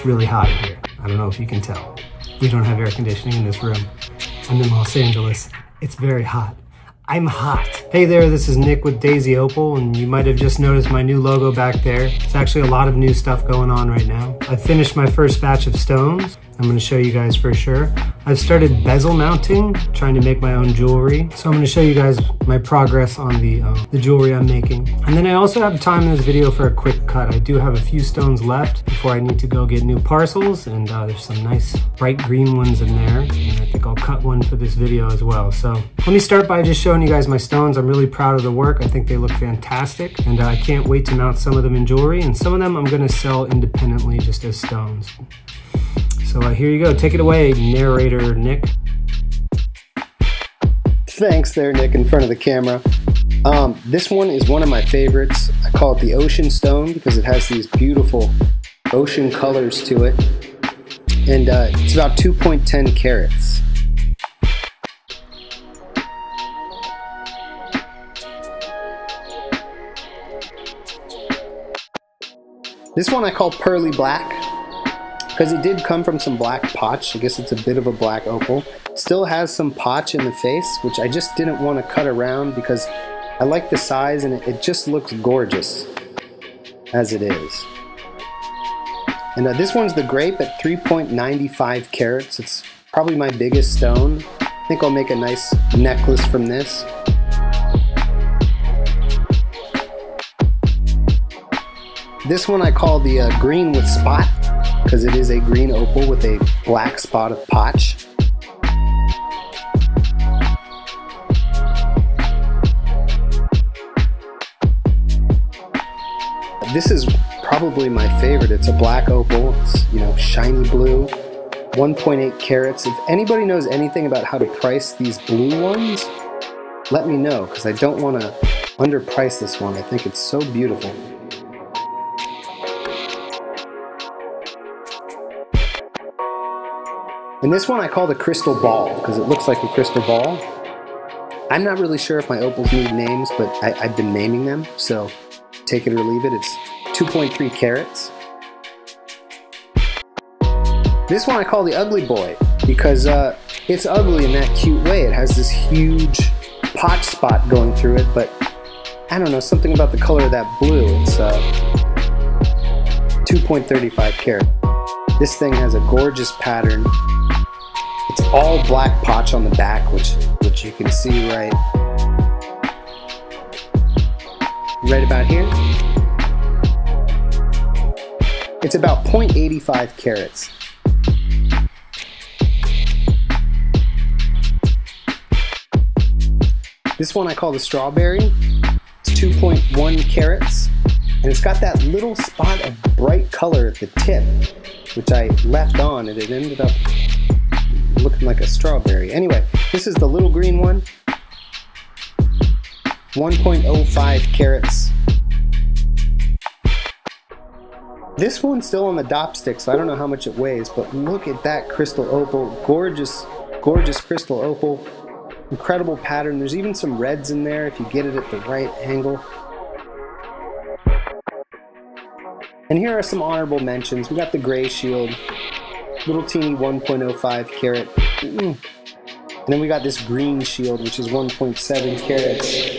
really hot in here. I don't know if you can tell. We don't have air conditioning in this room. I'm in Los Angeles. It's very hot. I'm hot. Hey there, this is Nick with Daisy Opal, and you might have just noticed my new logo back there. It's actually a lot of new stuff going on right now. I've finished my first batch of stones. I'm gonna show you guys for sure. I've started bezel mounting, trying to make my own jewelry. So I'm gonna show you guys my progress on the jewelry I'm making. And then I also have time in this video for a quick cut. I do have a few stones left before I need to go get new parcels, and there's some nice bright green ones in there. And I think I'll cut one for this video as well. So let me start by just showing you guys my stones. I'm really proud of the work. I think they look fantastic, and I can't wait to mount some of them in jewelry, and some of them I'm gonna sell independently just as stones. So here you go, take it away, narrator Nick. Thanks there, Nick, in front of the camera. This one is one of my favorites. I call it the ocean stone because it has these beautiful ocean colors to it. And it's about 2.10 carats. This one I call Pearly Black, because it did come from some black potch. I guess it's a bit of a black opal. Still has some potch in the face, which I just didn't want to cut around because I like the size and it just looks gorgeous as it is. And this one's the grape at 3.95 carats. It's probably my biggest stone. I think I'll make a nice necklace from this. This one I call the green with spot, because it is a green opal with a black spot of potch. This is probably my favorite. It's a black opal. It's, you know, shiny blue, 1.8 carats. If anybody knows anything about how to price these blue ones, let me know, because I don't want to underprice this one. I think it's so beautiful. And this one I call the crystal ball because it looks like a crystal ball. I'm not really sure if my opals need names, but I've been naming them, so take it or leave it. It's 2.3 carats. This one I call the ugly boy because it's ugly in that cute way. It has this huge potch spot going through it, but I don't know, something about the color of that blue. It's 2.35 carat. This thing has a gorgeous pattern. It's all black potch on the back, which you can see right about here. It's about 0.85 carats. This one I call the strawberry. It's 2.1 carats, and it's got that little spot of bright color at the tip, which I left on, and it ended up looking like a strawberry. Anyway, this is the little green one, 1.05 carats. This one's still on the dop stick, so I don't know how much it weighs, but look at that crystal opal. Gorgeous, gorgeous crystal opal. Incredible pattern. There's even some reds in there if you get it at the right angle. And here are some honorable mentions. We got the gray shield, little teeny 1.05 carat. And then we got this green shield, which is 1.7 carats.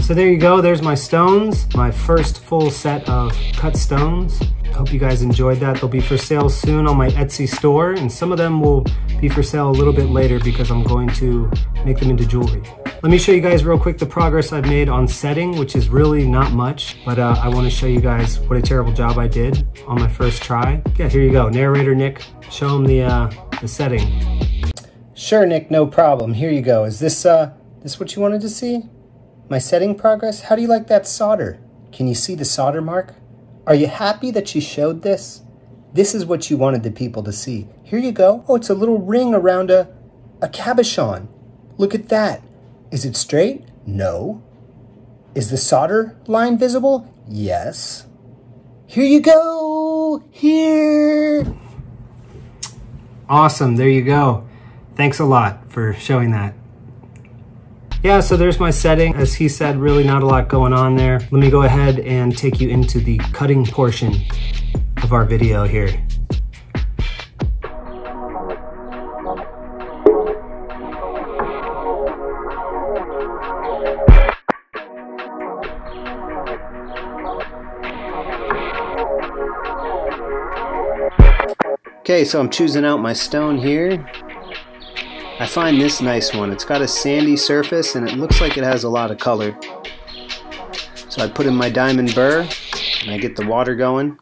So there you go, there's my stones, my first full set of cut stones. I hope you guys enjoyed that. They'll be for sale soon on my Etsy store, and some of them will be for sale a little bit later because I'm going to make them into jewelry. Let me show you guys real quick the progress I've made on setting, which is really not much, but I want to show you guys what a terrible job I did on my first try. Yeah, here you go. Narrator Nick, show him the setting. Sure, Nick, no problem. Here you go. Is this what you wanted to see? My setting progress? How do you like that solder? Can you see the solder mark? Are you happy that you showed this? This is what you wanted the people to see. Here you go. Oh, it's a little ring around a cabochon. Look at that. Is it straight? No. Is the solder line visible? Yes. Here you go. Here. Awesome. There you go. Thanks a lot for showing that. yeah, so there's my setting. As he said, really not a lot going on there. Let me go ahead and take you into the cutting portion of our video here. Okay, so I'm choosing out my stone here. I find this nice one. It's got a sandy surface and it looks like it has a lot of color. So I put in my diamond burr and I get the water going.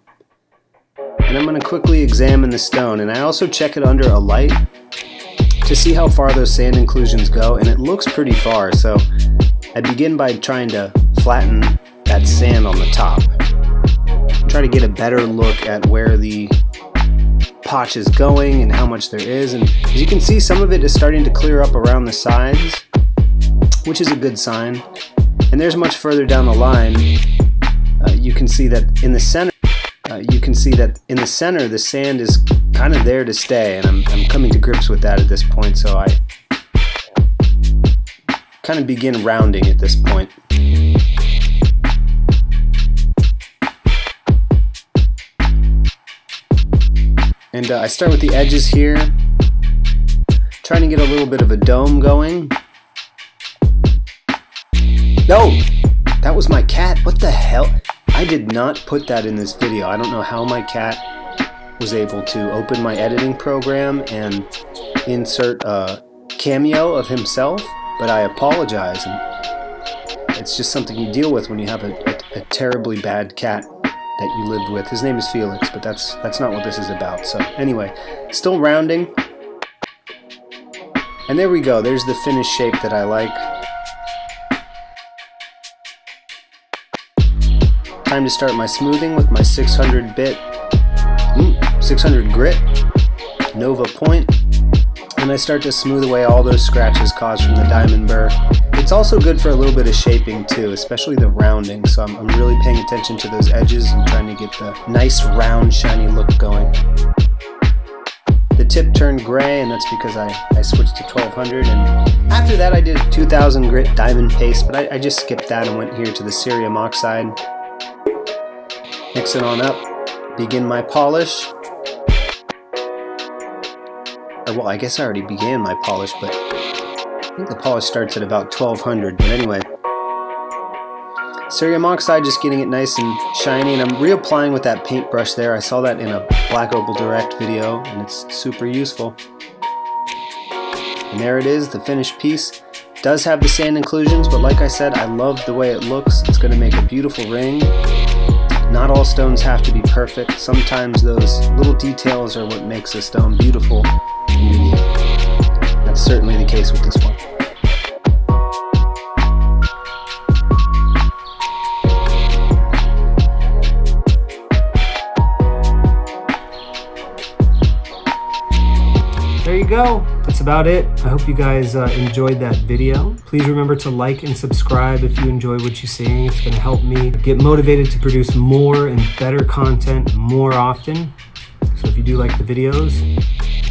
And I'm going to quickly examine the stone, and I also check it under a light to see how far those sand inclusions go, and it looks pretty far. So I begin by trying to flatten that sand on the top. Try to get a better look at where the potch is going and how much there is, and as you can see, some of it is starting to clear up around the sides, which is a good sign. And there's much further down the line, you can see that in the center the sand is kind of there to stay, and I'm coming to grips with that at this point, so I kind of begin rounding at this point. And I start with the edges here, trying to get a little bit of a dome going. No! That was my cat. What the hell? I did not put that in this video. I don't know how my cat was able to open my editing program and insert a cameo of himself, but I apologize. And it's just something you deal with when you have a terribly bad cat that you lived with. His name is Felix, but that's not what this is about. So anyway, still rounding. And there we go. There's the finished shape that I like. Time to start my smoothing with my 600 grit Nova point. And I start to smooth away all those scratches caused from the diamond burr. It's also good for a little bit of shaping too, especially the rounding, so I'm really paying attention to those edges and trying to get the nice round shiny look going. The tip turned gray, and that's because I switched to 1200, and after that I did a 2000 grit diamond paste, but I just skipped that and went here to the cerium oxide. Mix it on up, begin my polish. Well, I guess I already began my polish, but I think the polish starts at about 1200, but anyway. Cerium oxide, just getting it nice and shiny, and I'm reapplying with that paintbrush there. I saw that in a Black Opal Direct video, and it's super useful. And there it is, the finished piece. Does have the sand inclusions, but like I said, I love the way it looks. It's going to make a beautiful ring. Not all stones have to be perfect. Sometimes those little details are what makes a stone beautiful and unique. That's certainly the case with this one. There you go. That's about it. I hope you guys enjoyed that video. Please remember to like and subscribe if you enjoy what you're seeing. It's going to help me get motivated to produce more and better content more often. So if you do like the videos,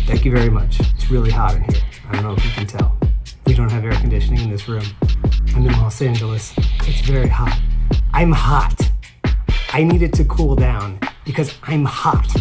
thank you very much. It's really hot in here. I don't know if you can tell. We don't have air conditioning in this room. I'm in Los Angeles. It's very hot. I'm hot. I need it to cool down because I'm hot.